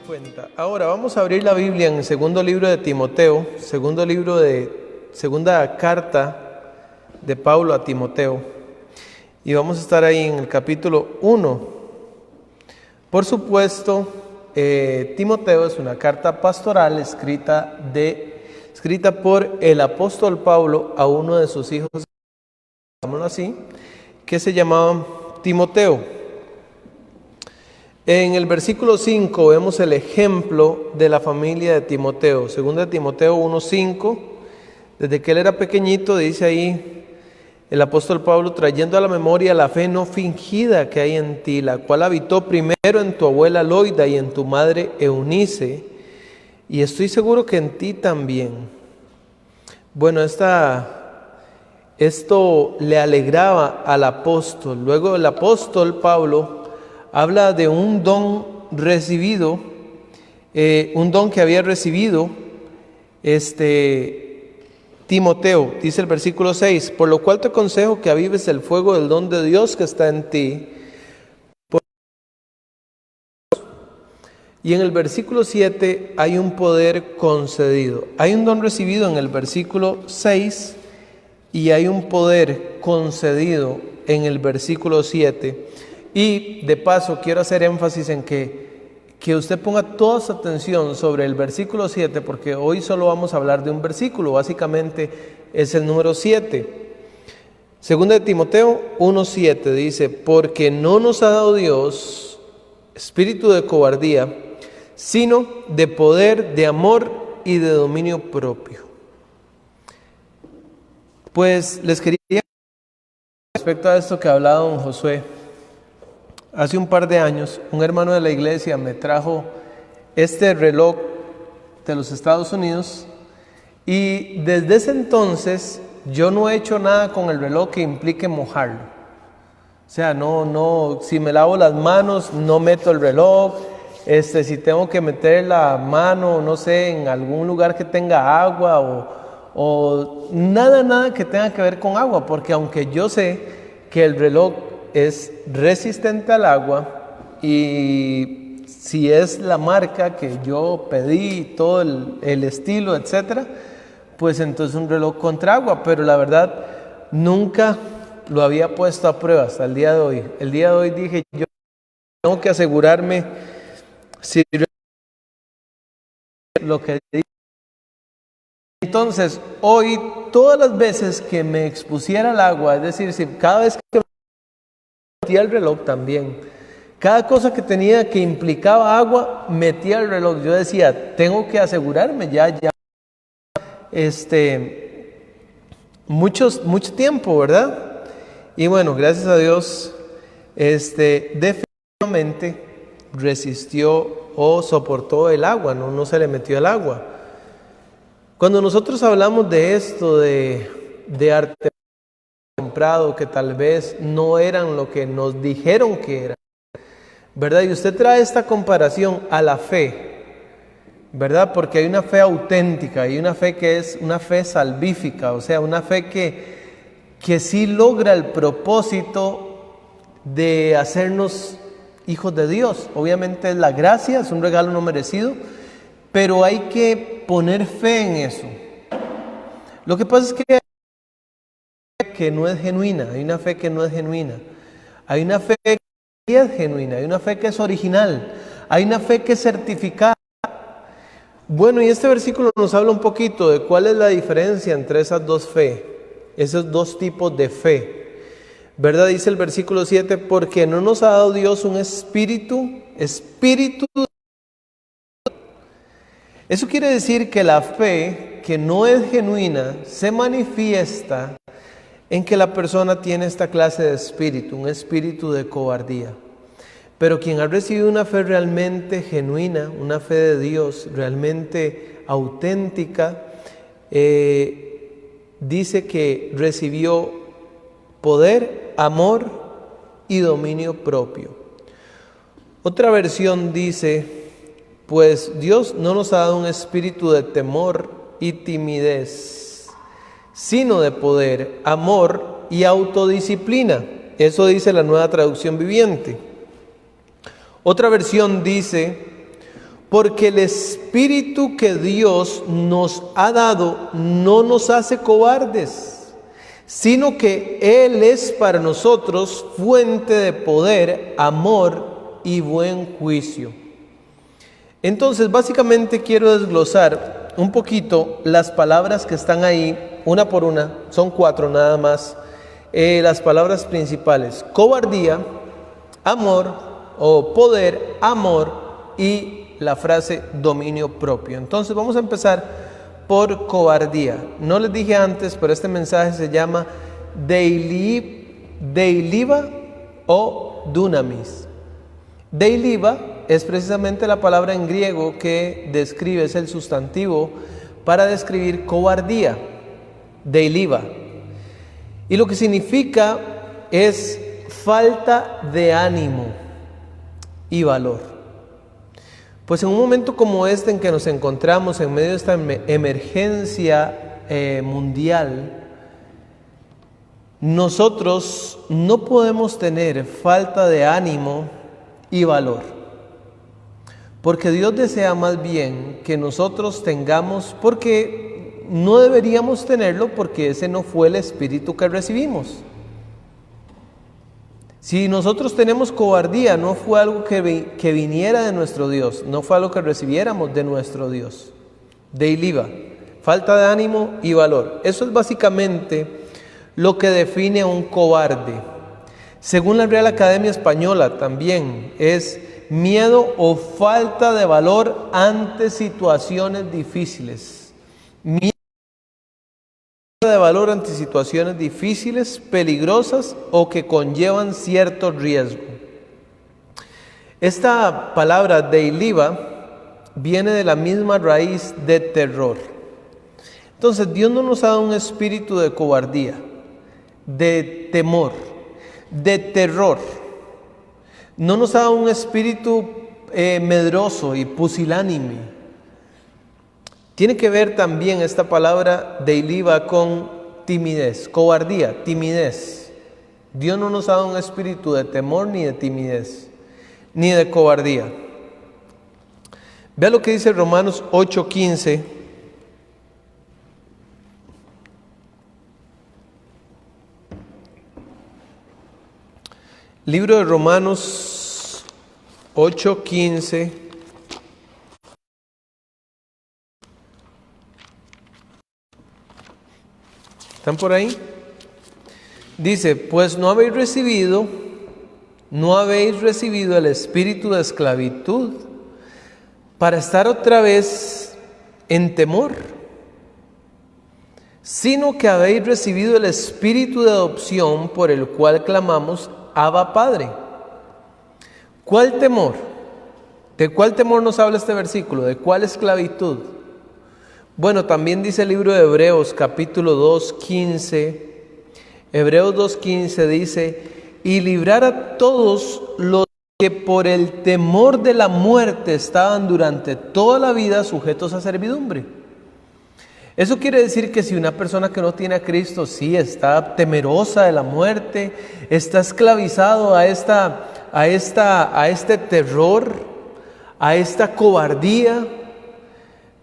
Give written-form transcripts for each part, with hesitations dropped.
cuenta. Ahora vamos a abrir la Biblia en el segundo libro de Timoteo, segunda carta de Pablo a Timoteo. Y vamos a estar ahí en el capítulo 1. Por supuesto, Timoteo es una carta pastoral escrita por el apóstol Pablo a uno de sus hijos, digámoslo así, que se llamaba Timoteo. En el versículo 5 vemos el ejemplo de la familia de Timoteo. Segunda de Timoteo 1:5, desde que él era pequeñito, dice ahí el apóstol Pablo, trayendo a la memoria la fe no fingida que hay en ti, la cual habitó primero en tu abuela Loida y en tu madre Eunice, y estoy seguro que en ti también. Bueno, esto le alegraba al apóstol. Luego el apóstol Pablo habla de un don recibido, un don que había recibido Timoteo. Dice el versículo 6, por lo cual te aconsejo que avives el fuego del don de Dios que está en ti. Y en el versículo 7 hay un poder concedido. Hay un don recibido en el versículo 6 y hay un poder concedido en el versículo 7. Y de paso quiero hacer énfasis en que usted ponga toda su atención sobre el versículo 7, porque hoy solo vamos a hablar de un versículo, básicamente es el número 7. Segunda de Timoteo 1:7 dice, porque no nos ha dado Dios espíritu de cobardía, sino de poder, de amor y de dominio propio. Pues les quería respecto a esto que hablaba don Josué. Hace un par de años, un hermano de la iglesia me trajo este reloj de los Estados Unidos y desde ese entonces yo no he hecho nada con el reloj que implique mojarlo. O sea, no, si me lavo las manos, no meto el reloj. Si tengo que meter la mano, no sé, en algún lugar que tenga agua o nada que tenga que ver con agua, porque aunque yo sé que el reloj es resistente al agua y si es la marca que yo pedí, todo el estilo, etcétera, pues entonces un reloj contra agua, pero la verdad nunca lo había puesto a prueba hasta el día de hoy. El día de hoy dije, yo tengo que asegurarme si lo que digo. Entonces, hoy todas las veces que me expusiera al agua, es decir, si cada vez que metía el reloj también, cada cosa que tenía que implicaba agua, metía el reloj. Yo decía, tengo que asegurarme ya mucho tiempo, ¿verdad? Y bueno, gracias a Dios, definitivamente resistió o soportó el agua, no se le metió el agua. Cuando nosotros hablamos de esto, de arte comprado, que tal vez no eran lo que nos dijeron que eran, ¿verdad? Y usted trae esta comparación a la fe, ¿verdad? Porque hay una fe auténtica y una fe que es una fe salvífica, o sea, una fe que sí logra el propósito de hacernos hijos de Dios. Obviamente es la gracia, es un regalo no merecido, pero hay que poner fe en eso. Lo que pasa es que no es genuina, hay una fe que no es genuina, hay una fe que es genuina, hay una fe que es original, hay una fe que es certificada. Bueno, y este versículo nos habla un poquito de cuál es la diferencia entre esas dos fe, esos dos tipos de fe, ¿verdad? Dice el versículo 7, porque no nos ha dado Dios un espíritu. Eso quiere decir que la fe que no es genuina se manifiesta en que la persona tiene esta clase de espíritu, un espíritu de cobardía. Pero quien ha recibido una fe realmente genuina, una fe de Dios realmente auténtica, dice que recibió poder, amor y dominio propio. Otra versión dice, pues Dios no nos ha dado un espíritu de temor y timidez, sino de poder, amor y autodisciplina. Eso dice la Nueva Traducción Viviente. Otra versión dice, porque el espíritu que Dios nos ha dado no nos hace cobardes, sino que Él es para nosotros fuente de poder, amor y buen juicio. Entonces, básicamente quiero desglosar un poquito las palabras que están ahí, una por una, son 4 nada más, las palabras principales: cobardía, amor o poder, amor y la frase dominio propio. Entonces vamos a empezar por cobardía. No les dije antes, pero este mensaje se llama deiliva o dunamis. Deiliva es precisamente la palabra en griego que describe, es el sustantivo para describir cobardía, deiliva. Y lo que significa es falta de ánimo y valor. Pues en un momento como este en que nos encontramos en medio de esta emergencia mundial, nosotros no podemos tener falta de ánimo y valor, porque Dios desea más bien que nosotros tengamos, porque no deberíamos tenerlo, porque ese no fue el espíritu que recibimos. Si nosotros tenemos cobardía, no fue algo que viniera de nuestro Dios, no fue algo que recibiéramos de nuestro Dios. Deiliva, falta de ánimo y valor. Eso es básicamente lo que define a un cobarde. Según la Real Academia Española también es miedo o falta de valor ante situaciones difíciles. Miedo de valor ante situaciones difíciles, peligrosas o que conllevan cierto riesgo. Esta palabra deiliva viene de la misma raíz de terror. Entonces Dios no nos ha dado un espíritu de cobardía, de temor, de terror. No nos ha dado un espíritu medroso y pusilánime. Tiene que ver también esta palabra deiliva con timidez, cobardía, timidez. Dios no nos ha dado un espíritu de temor ni de timidez, ni de cobardía. Vea lo que dice Romanos 8:15. Libro de Romanos 8:15. ¿Están por ahí? Dice, pues no habéis recibido el espíritu de esclavitud para estar otra vez en temor, sino que habéis recibido el espíritu de adopción por el cual clamamos, Abba Padre. ¿Cuál temor? ¿De cuál temor nos habla este versículo? ¿De cuál esclavitud? Bueno, también dice el libro de Hebreos, capítulo 2:15. Hebreos 2:15 dice, y librar a todos los que por el temor de la muerte estaban durante toda la vida sujetos a servidumbre. Eso quiere decir que si una persona que no tiene a Cristo, sí está temerosa de la muerte, está esclavizado a este terror, a esta cobardía.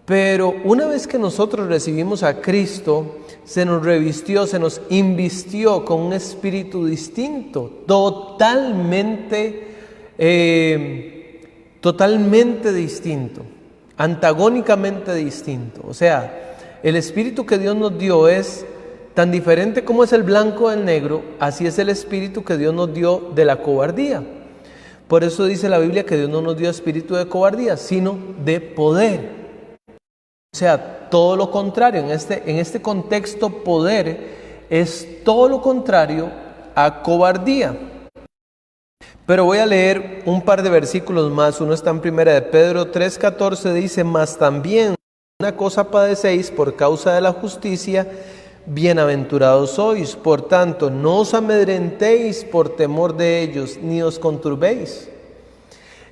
Pero una vez que nosotros recibimos a Cristo, se nos revistió, se nos invistió con un espíritu distinto, totalmente distinto, antagónicamente distinto. O sea, el espíritu que Dios nos dio es tan diferente como es el blanco del negro, así es el espíritu que Dios nos dio de la cobardía. Por eso dice la Biblia que Dios no nos dio espíritu de cobardía, sino de poder. O sea, todo lo contrario, en este contexto poder es todo lo contrario a cobardía. Pero voy a leer un par de versículos más. Uno está en 1 de Pedro 3:14, dice, mas también una cosa padecéis por causa de la justicia, bienaventurados sois. Por tanto, no os amedrentéis por temor de ellos, ni os conturbéis.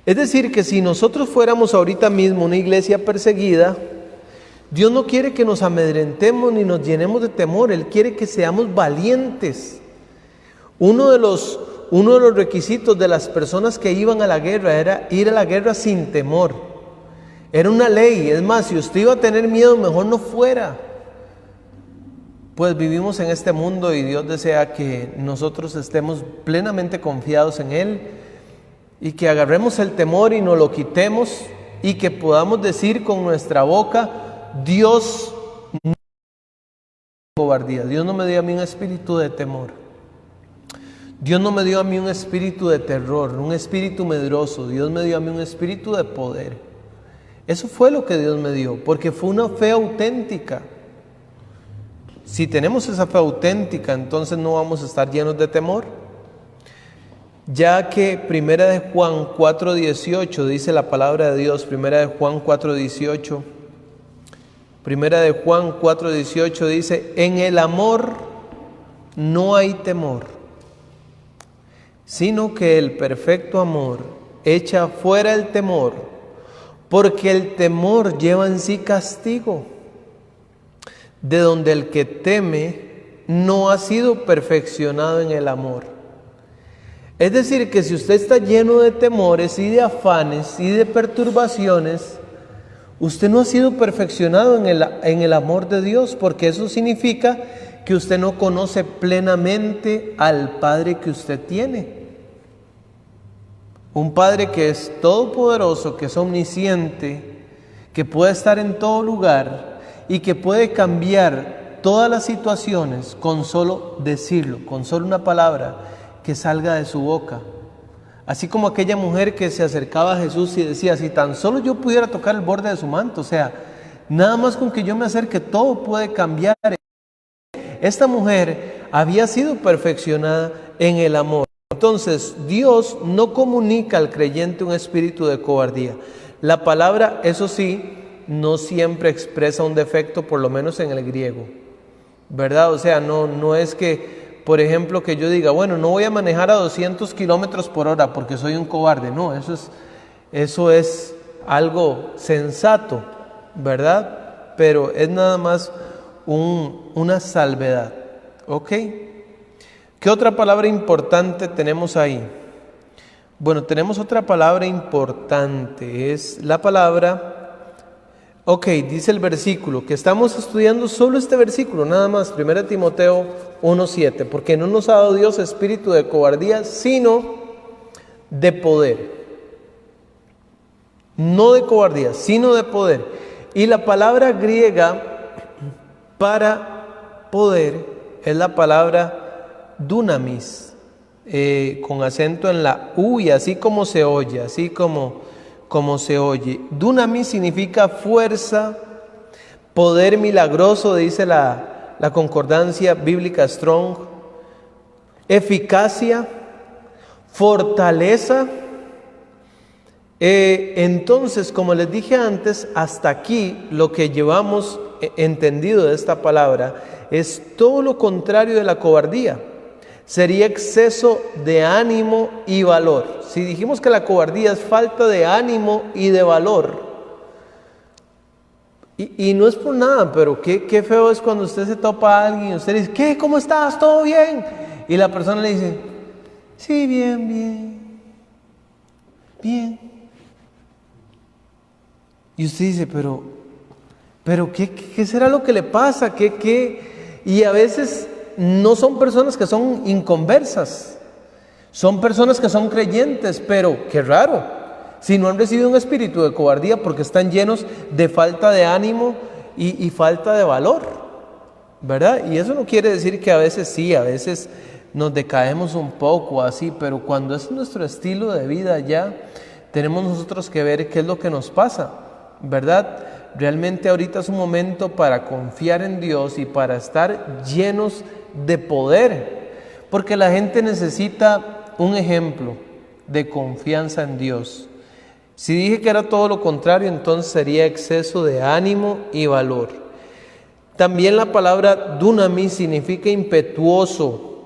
Es decir, que si nosotros fuéramos ahorita mismo una iglesia perseguida, Dios no quiere que nos amedrentemos ni nos llenemos de temor. Él quiere que seamos valientes. Uno de los requisitos de las personas que iban a la guerra era ir a la guerra sin temor. Era una ley. Es más, si usted iba a tener miedo, mejor no fuera. Pues vivimos en este mundo y Dios desea que nosotros estemos plenamente confiados en Él y que agarremos el temor y nos lo quitemos y que podamos decir con nuestra boca: Dios no me dio cobardía, Dios no me dio a mí un espíritu de temor, Dios no me dio a mí un espíritu de terror, un espíritu medroso, Dios me dio a mí un espíritu de poder. Eso fue lo que Dios me dio, porque fue una fe auténtica. Si tenemos esa fe auténtica, entonces no vamos a estar llenos de temor. Ya que Primera de Juan 4:18 dice la palabra de Dios, Primera de Juan 4:18. Primera de Juan 4:18 dice: en el amor no hay temor, sino que el perfecto amor echa fuera el temor, porque el temor lleva en sí castigo, de donde el que teme no ha sido perfeccionado en el amor. Es decir, que si usted está lleno de temores y de afanes y de perturbaciones, usted no ha sido perfeccionado en el amor de Dios, porque eso significa que usted no conoce plenamente al Padre que usted tiene. Un Padre que es todopoderoso, que es omnisciente, que puede estar en todo lugar y que puede cambiar todas las situaciones con solo decirlo, con solo una palabra que salga de su boca. Así como aquella mujer que se acercaba a Jesús y decía: si tan solo yo pudiera tocar el borde de su manto, o sea, nada más con que yo me acerque, todo puede cambiar. Esta mujer había sido perfeccionada en el amor. Entonces, Dios no comunica al creyente un espíritu de cobardía. La palabra, eso sí, no siempre expresa un defecto, por lo menos en el griego, ¿verdad? O sea, no es que, por ejemplo, que yo diga: bueno, no voy a manejar a 200 kilómetros por hora porque soy un cobarde. No, eso es algo sensato, ¿verdad? Pero es nada más una salvedad, ¿ok? ¿Qué otra palabra importante tenemos ahí? Bueno, tenemos otra palabra importante, es la palabra... Ok, dice el versículo, que estamos estudiando solo este versículo, nada más, 1 Timoteo 1:7, porque no nos ha dado Dios espíritu de cobardía, sino de poder. No de cobardía, sino de poder. Y la palabra griega para poder es la palabra dunamis, con acento en la U y así como se oye, así como se oye. Dunamis significa fuerza, poder milagroso, dice la concordancia bíblica Strong, eficacia, fortaleza. Entonces, como les dije antes, hasta aquí lo que llevamos entendido de esta palabra es todo lo contrario de la cobardía. Sería exceso de ánimo y valor. Si dijimos que la cobardía es falta de ánimo y de valor, y no es por nada, pero qué feo es cuando usted se topa a alguien y usted le dice: ¿qué? ¿Cómo estás? ¿Todo bien? Y la persona le dice: sí, bien. Y usted dice: pero ¿qué será lo que le pasa? Y a veces no son personas que son inconversas, son personas que son creyentes, pero qué raro, si no han recibido un espíritu de cobardía, porque están llenos de falta de ánimo y falta de valor, ¿verdad? Y eso no quiere decir que a veces sí, a veces nos decaemos un poco así, pero cuando es nuestro estilo de vida ya, tenemos nosotros que ver qué es lo que nos pasa, ¿verdad? Realmente ahorita es un momento para confiar en Dios y para estar llenos de poder, porque la gente necesita un ejemplo de confianza en Dios. Si dije que era todo lo contrario, entonces sería exceso de ánimo y valor. También la palabra dunamis significa impetuoso.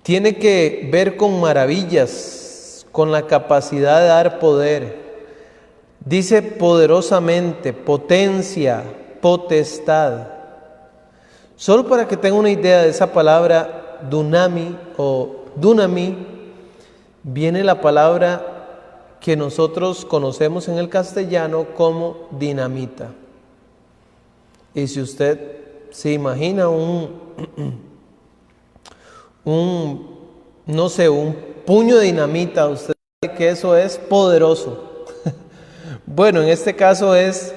Tiene que ver con maravillas, con la capacidad de dar poder. Dice poderosamente, potencia, potestad. Solo para que tenga una idea de esa palabra dunami o dunami, viene la palabra que nosotros conocemos en el castellano como dinamita. Y si usted se imagina un puño de dinamita, usted sabe que eso es poderoso. Bueno, en este caso es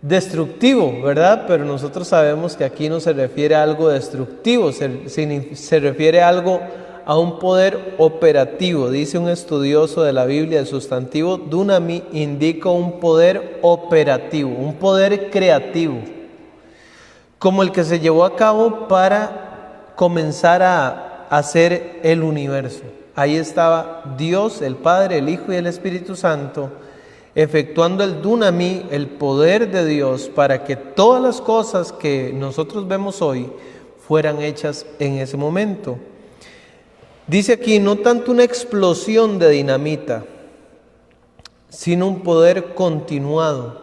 destructivo, ¿verdad? Pero nosotros sabemos que aquí no se refiere a algo destructivo, se refiere a algo, a un poder operativo. Dice un estudioso de la Biblia, el sustantivo dunami indica un poder operativo, un poder creativo, como el que se llevó a cabo para comenzar a hacer el universo. Ahí estaba Dios, el Padre, el Hijo y el Espíritu Santo, efectuando el dunami, el poder de Dios, para que todas las cosas que nosotros vemos hoy fueran hechas en ese momento. Dice aquí, no tanto una explosión de dinamita, sino un poder continuado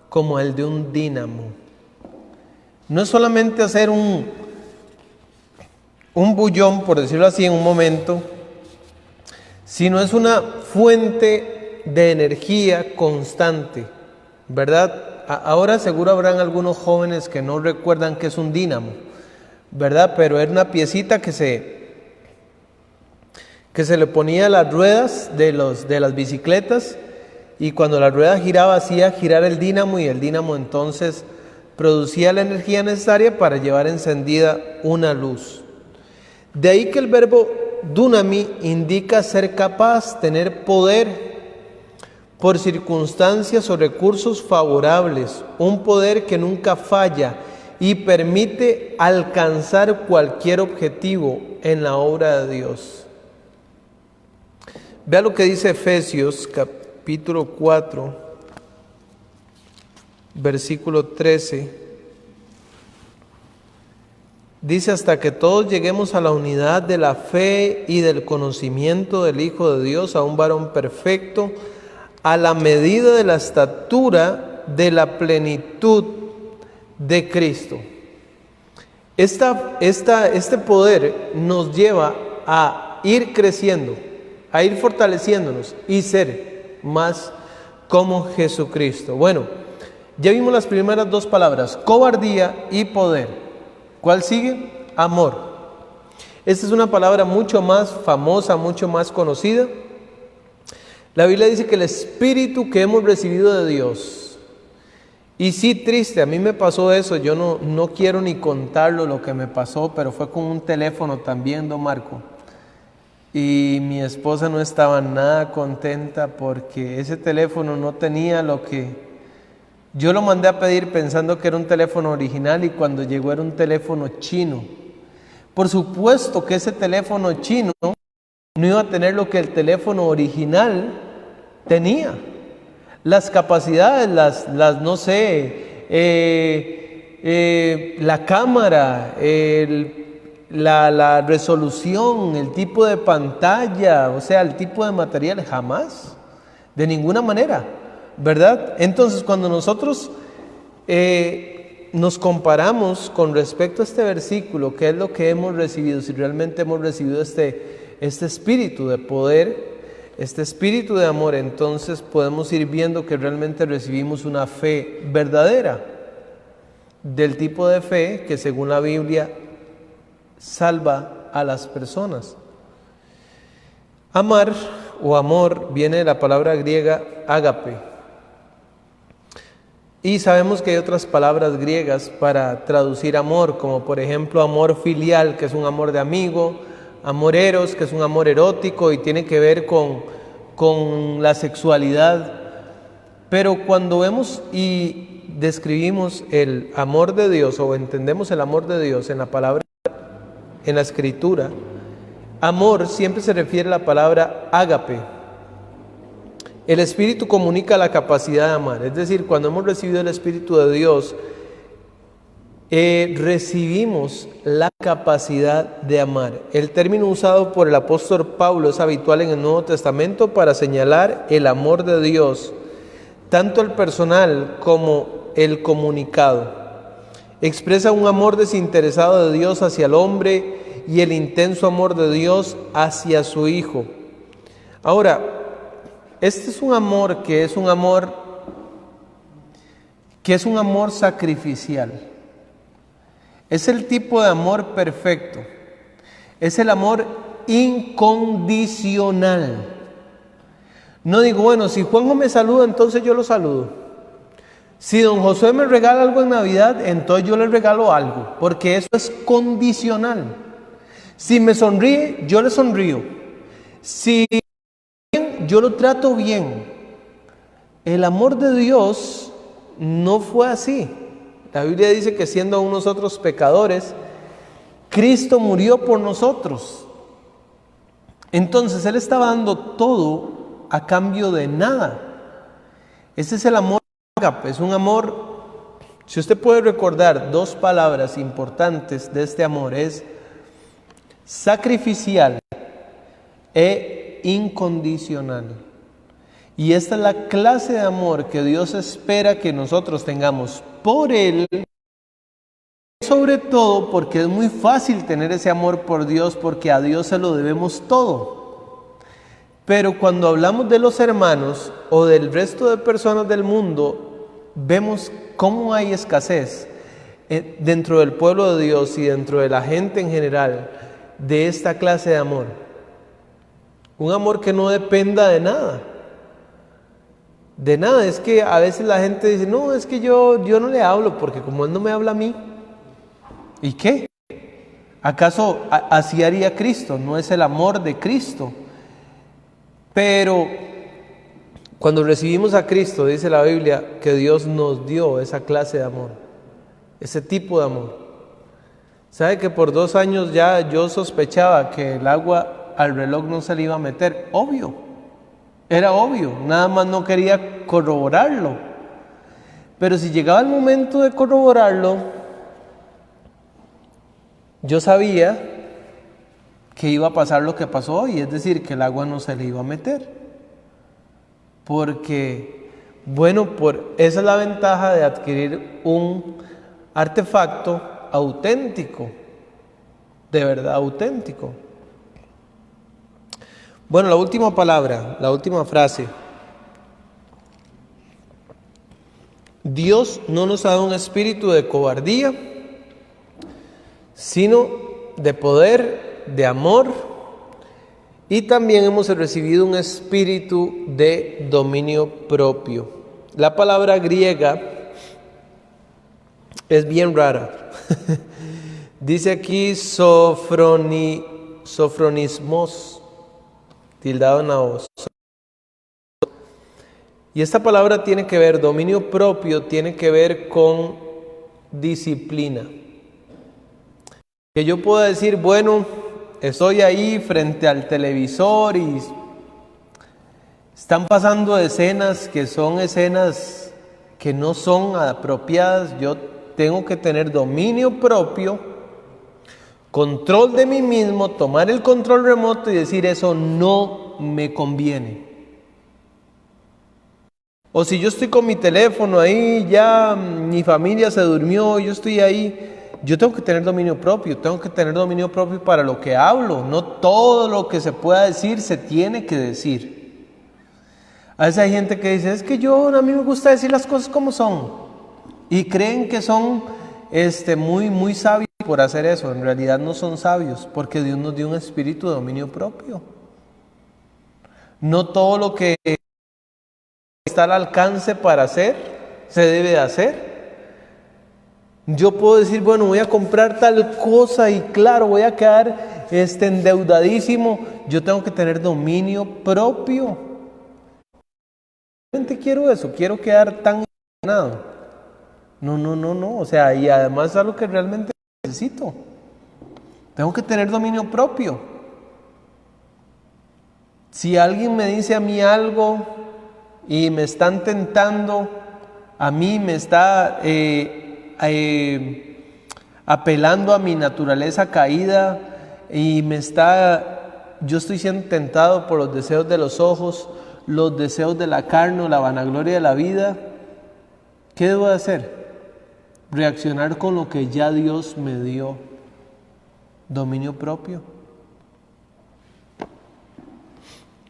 como el de un dínamo. No es solamente hacer un bullón, por decirlo así, en un momento, sino es una fuente de energía constante, ¿verdad? Ahora seguro habrán algunos jóvenes que no recuerdan qué es un dínamo, ¿verdad? Pero era una piecita que se le ponía a las ruedas de las bicicletas, y cuando la rueda giraba hacía girar el dínamo, y el dínamo entonces producía la energía necesaria para llevar encendida una luz. De ahí que el verbo dunami indica ser capaz, tener poder por circunstancias o recursos favorables, un poder que nunca falla y permite alcanzar cualquier objetivo en la obra de Dios. Vea lo que dice Efesios capítulo 4, versículo 13. Dice: hasta que todos lleguemos a la unidad de la fe y del conocimiento del Hijo de Dios, a un varón perfecto, a la medida de la estatura de la plenitud de Cristo. Este poder nos lleva a ir creciendo, a ir fortaleciéndonos y ser más como Jesucristo. Bueno, ya vimos las primeras dos palabras, cobardía y poder. ¿Cuál sigue? Amor. Esta es una palabra mucho más famosa, mucho más conocida. La Biblia dice que el espíritu que hemos recibido de Dios, y sí, triste, a mí me pasó eso, yo no quiero ni contarlo lo que me pasó, pero fue con un teléfono también, don Marco, y mi esposa no estaba nada contenta porque ese teléfono no tenía lo que... Yo lo mandé a pedir pensando que era un teléfono original, y cuando llegó era un teléfono chino. Por supuesto que ese teléfono chino no iba a tener lo que el teléfono original tenía. Las capacidades, no sé, la cámara, la resolución, el tipo de pantalla, o sea, el tipo de material, jamás, de ninguna manera, ¿verdad? Entonces, cuando nosotros nos comparamos con respecto a este versículo, ¿qué es lo que hemos recibido? Si realmente hemos recibido este espíritu de poder, este espíritu de amor, entonces podemos ir viendo que realmente recibimos una fe verdadera, del tipo de fe que según la Biblia salva a las personas. Amar o amor viene de la palabra griega ágape, y sabemos que hay otras palabras griegas para traducir amor, como por ejemplo amor filial, que es un amor de amigo, amor eros, que es un amor erótico y tiene que ver con la sexualidad. Pero cuando vemos y describimos el amor de Dios, o entendemos el amor de Dios en la palabra, en la escritura, amor siempre se refiere a la palabra ágape. El Espíritu comunica la capacidad de amar, es decir, cuando hemos recibido el Espíritu de Dios, recibimos la capacidad de amar. El término usado por el apóstol Pablo es habitual en el Nuevo Testamento para señalar el amor de Dios, tanto el personal como el comunicado. Expresa un amor desinteresado de Dios hacia el hombre y el intenso amor de Dios hacia su Hijo. Ahora, Este es un amor que es un amor sacrificial. Es el tipo de amor perfecto. Es el amor incondicional. No digo, bueno, si Juanjo me saluda, entonces yo lo saludo. Si don José me regala algo en Navidad, entonces yo le regalo algo, porque eso es condicional. Si me sonríe, yo le sonrío. Si yo lo trato bien. El amor de Dios no fue así. La Biblia dice que siendo aún nosotros pecadores, Cristo murió por nosotros. Entonces Él estaba dando todo a cambio de nada. Ese es el amor ágape, es un amor. Si usted puede recordar dos palabras importantes de este amor, es sacrificial e incondicional. Y esta es la clase de amor que Dios espera que nosotros tengamos por Él, sobre todo porque es muy fácil tener ese amor por Dios, porque a Dios se lo debemos todo. Pero cuando hablamos de los hermanos o del resto de personas del mundo, vemos cómo hay escasez dentro del pueblo de Dios y dentro de la gente en general de esta clase de amor. Un amor que no dependa de nada. De nada, es que a veces la gente dice, no, es que yo no le hablo porque como Él no me habla a mí. ¿Y qué? ¿Acaso así haría Cristo? No es el amor de Cristo. Pero cuando recibimos a Cristo, dice la Biblia, que Dios nos dio esa clase de amor, ese tipo de amor. ¿Sabe que por 2 años ya yo sospechaba que el agua al reloj no se le iba a meter? Obvio. Era obvio, nada más no quería corroborarlo. Pero si llegaba el momento de corroborarlo, yo sabía que iba a pasar lo que pasó hoy, es decir, que el agua no se le iba a meter. Porque, bueno, esa es la ventaja de adquirir un artefacto auténtico, de verdad auténtico. Bueno, la última palabra, la última frase. Dios no nos ha dado un espíritu de cobardía, sino de poder, de amor, y también hemos recibido un espíritu de dominio propio. La palabra griega es bien rara. Dice aquí sofronismos, tildado en la O. Y esta palabra tiene que ver, dominio propio, tiene que ver con disciplina. Que yo pueda decir, bueno, estoy ahí frente al televisor y están pasando escenas que son escenas que no son apropiadas. Yo tengo que tener dominio propio, control de mí mismo, tomar el control remoto y decir eso no me conviene. O si yo estoy con mi teléfono ahí, ya mi familia se durmió, yo estoy ahí, yo tengo que tener dominio propio, para lo que hablo. No todo lo que se pueda decir se tiene que decir. A veces hay gente que dice, es que a mí me gusta decir las cosas como son, y creen que son muy, muy sabios por hacer eso. En realidad no son sabios, porque Dios nos dio un espíritu de dominio propio. No todo lo que está al alcance para hacer se debe de hacer. Yo puedo decir, bueno, voy a comprar tal cosa y claro, voy a quedar endeudadísimo. Yo tengo que tener dominio propio. Realmente quiero eso, quiero quedar tan endeudado. No. O sea, y además es algo que realmente necesito. Tengo que tener dominio propio. Si alguien me dice a mí algo y me están tentando, a mí me está apelando a mi naturaleza caída y yo estoy siendo tentado por los deseos de los ojos, los deseos de la carne o la vanagloria de la vida, ¿qué debo de hacer? Reaccionar con lo que ya Dios me dio. Dominio propio.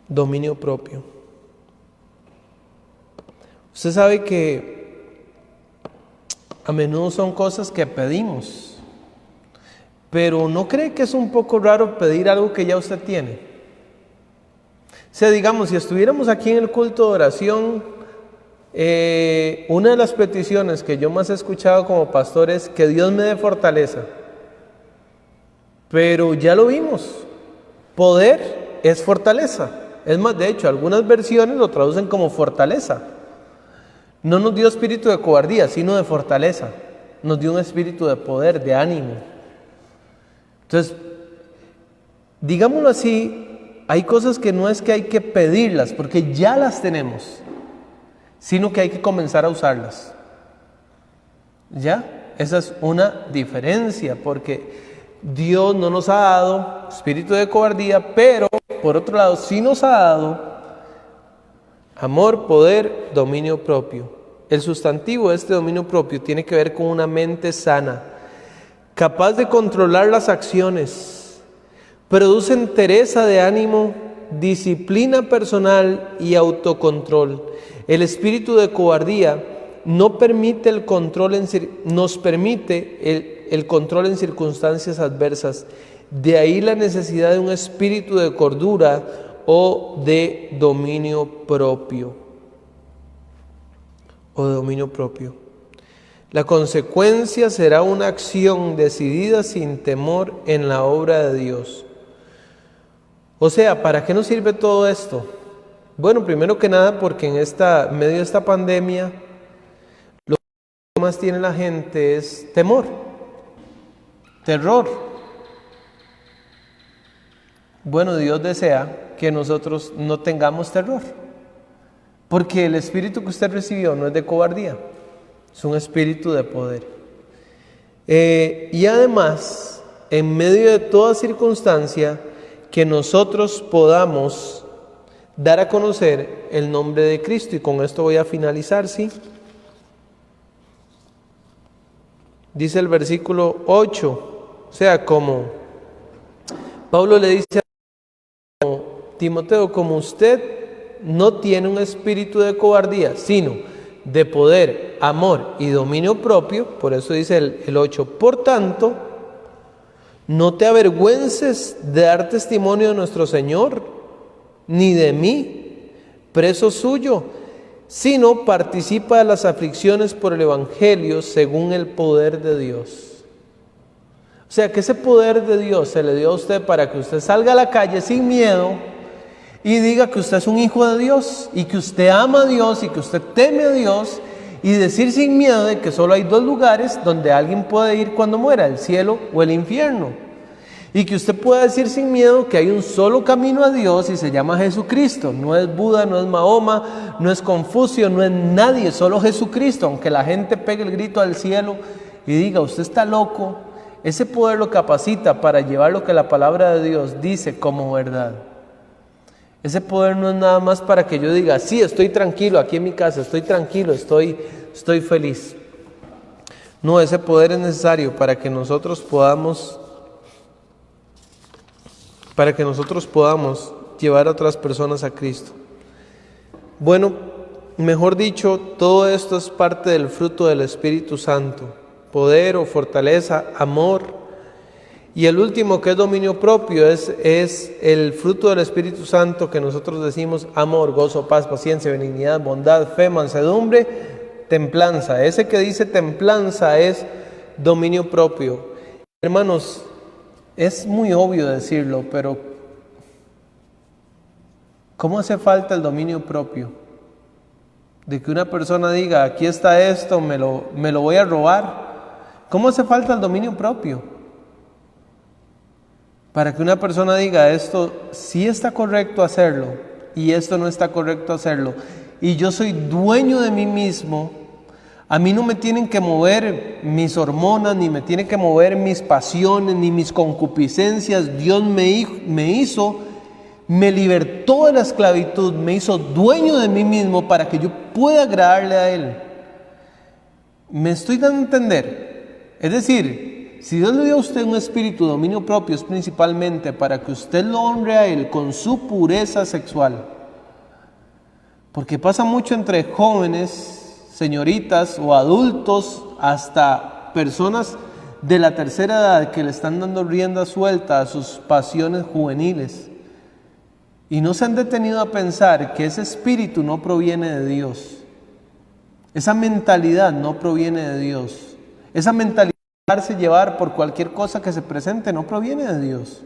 Dominio propio. Usted sabe que a menudo son cosas que pedimos, pero ¿no cree que es un poco raro pedir algo que ya usted tiene? O sea, digamos, si estuviéramos aquí en el culto de oración, una de las peticiones que yo más he escuchado como pastor es que Dios me dé fortaleza. Pero ya lo vimos, poder es fortaleza. Es más, de hecho, algunas versiones lo traducen como fortaleza. No nos dio espíritu de cobardía, sino de fortaleza. Nos dio un espíritu de poder, de ánimo. Entonces, digámoslo así, hay cosas que no es que hay que pedirlas, porque ya las tenemos, sino que hay que comenzar a usarlas. ¿Ya? Esa es una diferencia, porque Dios no nos ha dado espíritu de cobardía, pero por otro lado sí nos ha dado amor, poder, dominio propio. El sustantivo de este dominio propio tiene que ver con una mente sana, capaz de controlar las acciones. Produce entereza de ánimo, disciplina personal y autocontrol. El espíritu de cobardía no permite el control nos permite el control en circunstancias adversas. De ahí la necesidad de un espíritu de cordura o de dominio propio. La consecuencia será una acción decidida sin temor en la obra de Dios. O sea, ¿para qué nos sirve todo esto? Bueno, primero que nada porque en medio de esta pandemia lo que más tiene la gente es temor, terror. Bueno, Dios desea que nosotros no tengamos terror, porque el espíritu que usted recibió no es de cobardía, es un espíritu de poder. Y además, en medio de toda circunstancia, que nosotros podamos dar a conocer el nombre de Cristo. Y con esto voy a finalizar, ¿sí? Dice el versículo 8, o sea, como Pablo le dice a Timoteo, como usted no tiene un espíritu de cobardía, sino de poder, amor y dominio propio, por eso dice el 8, por tanto, no te avergüences de dar testimonio de nuestro Señor, ni de mí, preso suyo, sino participa de las aflicciones por el Evangelio según el poder de Dios. O sea, que ese poder de Dios se le dio a usted para que usted salga a la calle sin miedo y diga que usted es un hijo de Dios y que usted ama a Dios y que usted teme a Dios, y decir sin miedo de que solo hay dos lugares donde alguien puede ir cuando muera, el cielo o el infierno. Y que usted pueda decir sin miedo que hay un solo camino a Dios y se llama Jesucristo. No es Buda, no es Mahoma, no es Confucio, no es nadie, solo Jesucristo. Aunque la gente pegue el grito al cielo y diga, usted está loco, ese poder lo capacita para llevar lo que la palabra de Dios dice como verdad. Ese poder no es nada más para que yo diga, sí, estoy tranquilo aquí en mi casa, estoy tranquilo, estoy feliz. No, ese poder es necesario para que nosotros podamos llevar a otras personas a Cristo. Bueno, mejor dicho, todo esto es parte del fruto del Espíritu Santo, poder o fortaleza, amor. Y el último, que es dominio propio, es el fruto del Espíritu Santo que nosotros decimos amor, gozo, paz, paciencia, benignidad, bondad, fe, mansedumbre, templanza. Ese que dice templanza es dominio propio. Hermanos, es muy obvio decirlo, pero ¿cómo hace falta el dominio propio? De que una persona diga, aquí está esto, me lo voy a robar. ¿Cómo hace falta el dominio propio? Para que una persona diga, esto sí está correcto hacerlo y esto no está correcto hacerlo. Y yo soy dueño de mí mismo. A mí no me tienen que mover mis hormonas, ni me tienen que mover mis pasiones, ni mis concupiscencias. Dios me hizo, me libertó de la esclavitud, me hizo dueño de mí mismo para que yo pueda agradarle a Él. ¿Me estoy dando a entender? Es decir, si Dios le dio a usted un espíritu de dominio propio, es principalmente para que usted lo honre a Él con su pureza sexual, Porque pasa mucho entre jóvenes, señoritas o adultos, hasta personas de la tercera edad que le están dando rienda suelta a sus pasiones juveniles. Y no se han detenido a pensar que ese espíritu no proviene de Dios. Esa mentalidad no proviene de Dios. Esa mentalidad de dejarse llevar por cualquier cosa que se presente no proviene de Dios.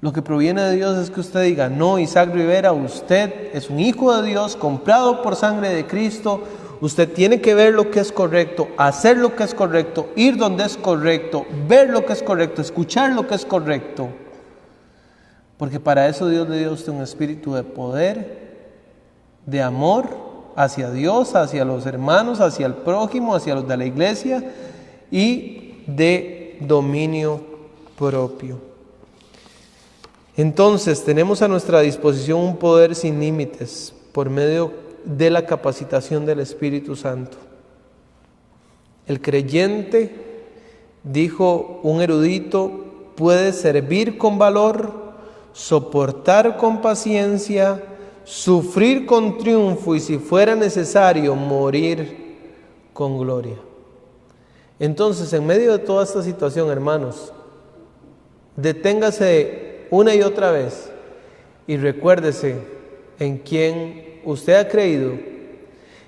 Lo que proviene de Dios es que usted diga: no, Isaac Rivera, usted es un hijo de Dios, comprado por sangre de Cristo. Usted tiene que ver lo que es correcto, hacer lo que es correcto, ir donde es correcto, ver lo que es correcto, escuchar lo que es correcto. Porque para eso Dios le dio a usted un espíritu de poder, de amor hacia Dios, hacia los hermanos, hacia el prójimo, hacia los de la iglesia, y de dominio propio. Entonces tenemos a nuestra disposición un poder sin límites por medio de la capacitación del Espíritu Santo. El creyente, dijo un erudito, puede servir con valor, soportar con paciencia, sufrir con triunfo y, si fuera necesario, morir con gloria. Entonces, en medio de toda esta situación, hermanos, deténgase una y otra vez y recuérdese en quién usted ha creído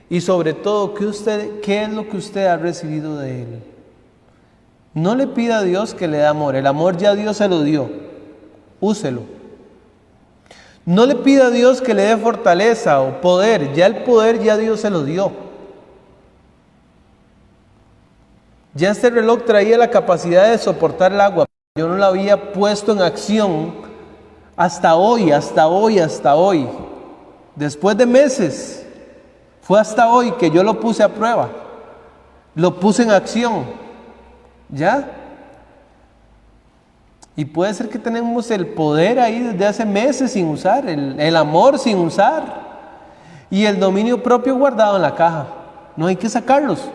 y, sobre todo, qué es lo que usted ha recibido de Él. No le pida a Dios que le dé amor. El amor ya Dios se lo dio. Úselo. No le pida a Dios que le dé fortaleza o poder. Ya el poder ya Dios se lo dio. Ya este reloj traía la capacidad de soportar el agua. Yo no la había puesto en acción hasta hoy. Después de meses, fue hasta hoy que yo lo puse a prueba. Lo puse en acción. ¿Ya? Y puede ser que tenemos el poder ahí desde hace meses sin usar, el amor sin usar, y el dominio propio guardado en la caja. No hay que sacarlos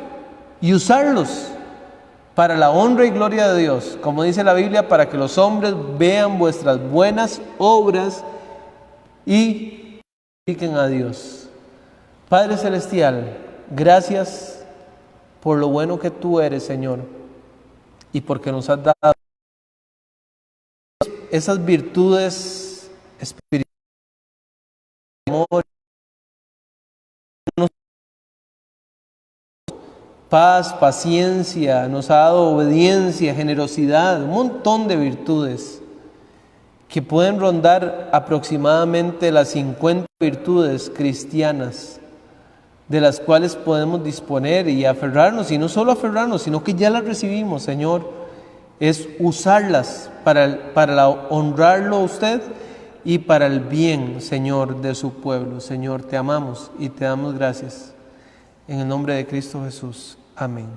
y usarlos para la honra y gloria de Dios, como dice la Biblia, para que los hombres vean vuestras buenas obras y glorifiquen a Dios. Padre Celestial, gracias por lo bueno que tú eres, Señor, y porque nos has dado esas virtudes espirituales, amor, paz, paciencia, nos ha dado obediencia, generosidad, un montón de virtudes que pueden rondar aproximadamente las 50 virtudes cristianas de las cuales podemos disponer y aferrarnos, y no solo aferrarnos, sino que ya las recibimos, Señor. Es usarlas para honrarlo a usted y para el bien, Señor, de su pueblo. Señor, te amamos y te damos gracias. En el nombre de Cristo Jesús. Amén.